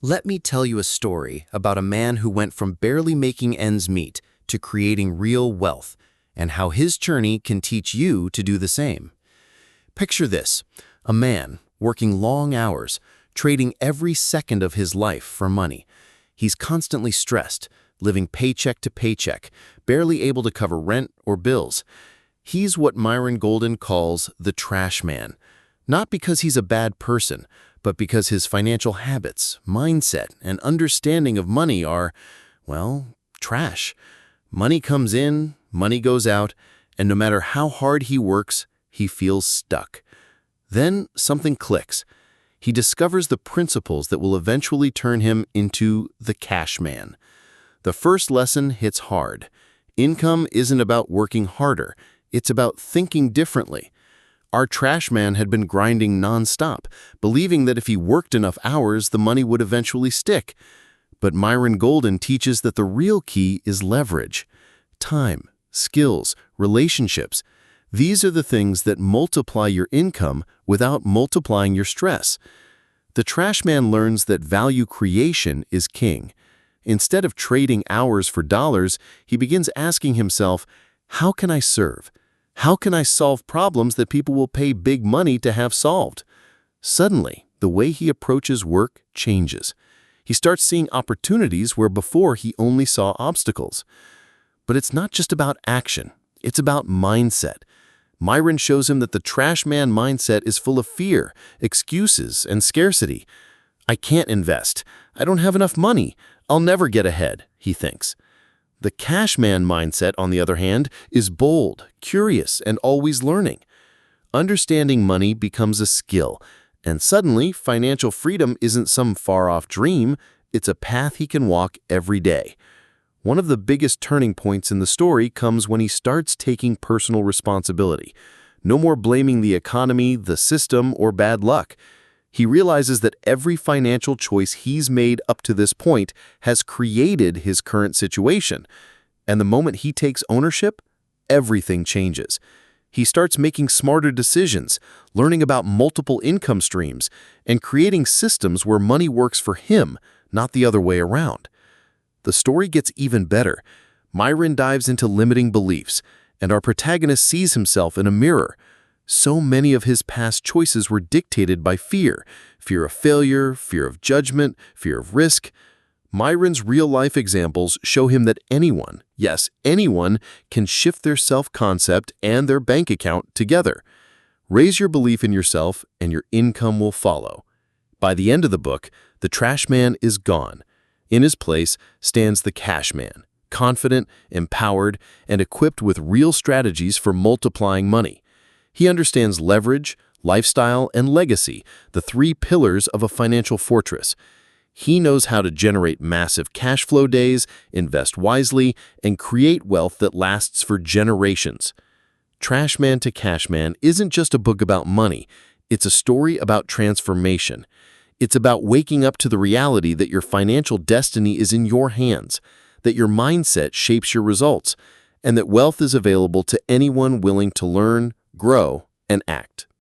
Let me tell you a story about a man who went from barely making ends meet to creating real wealth, and how his journey can teach you to do the same. Picture this: a man working long hours, trading every second of his life for money. He's constantly stressed, living paycheck to paycheck, barely able to cover rent or bills. He's what Myron Golden calls the trash man. Not because he's a bad person, but because his financial habits, mindset, and understanding of money are, well, trash. Money comes in, money goes out, and no matter how hard he works, he feels stuck. Then something clicks. He discovers the principles that will eventually turn him into the cash man. The first lesson hits hard. Income isn't about working harder, it's about thinking differently. Our trash man had been grinding nonstop, believing that if he worked enough hours, the money would eventually stick. But Myron Golden teaches that the real key is leverage. Time, skills, relationships. These are the things that multiply your income without multiplying your stress. The trash man learns that value creation is king. Instead of trading hours for dollars, he begins asking himself, how can I serve? How can I solve problems that people will pay big money to have solved? Suddenly, the way he approaches work changes. He starts seeing opportunities where before he only saw obstacles. But it's not just about action, it's about mindset. Myron shows him that the trash man mindset is full of fear, excuses, and scarcity. I can't invest. I don't have enough money. I'll never get ahead, he thinks. The cash man mindset, on the other hand, is bold, curious, and always learning. Understanding money becomes a skill, and suddenly financial freedom isn't some far-off dream, it's a path he can walk every day. One of the biggest turning points in the story comes when he starts taking personal responsibility. No more blaming the economy, the system, or bad luck. He realizes that every financial choice he's made up to this point has created his current situation. And the moment he takes ownership, everything changes. He starts making smarter decisions, learning about multiple income streams, and creating systems where money works for him, not the other way around. The story gets even better. Myron dives into limiting beliefs, and our protagonist sees himself in a mirror. So many of his past choices were dictated by fear of failure, fear of judgment, fear of risk. Myron's real-life examples show him that anyone, yes, anyone, can shift their self-concept and their bank account together. Raise your belief in yourself, and your income will follow. By the end of the book, the trash man is gone. In his place stands the cash man, confident, empowered, and equipped with real strategies for multiplying money. He understands leverage, lifestyle, and legacy, the three pillars of a financial fortress. He knows how to generate massive cash flow days, invest wisely, and create wealth that lasts for generations. Trash Man to Cash Man isn't just a book about money, it's a story about transformation. It's about waking up to the reality that your financial destiny is in your hands, that your mindset shapes your results, and that wealth is available to anyone willing to learn, grow, and act.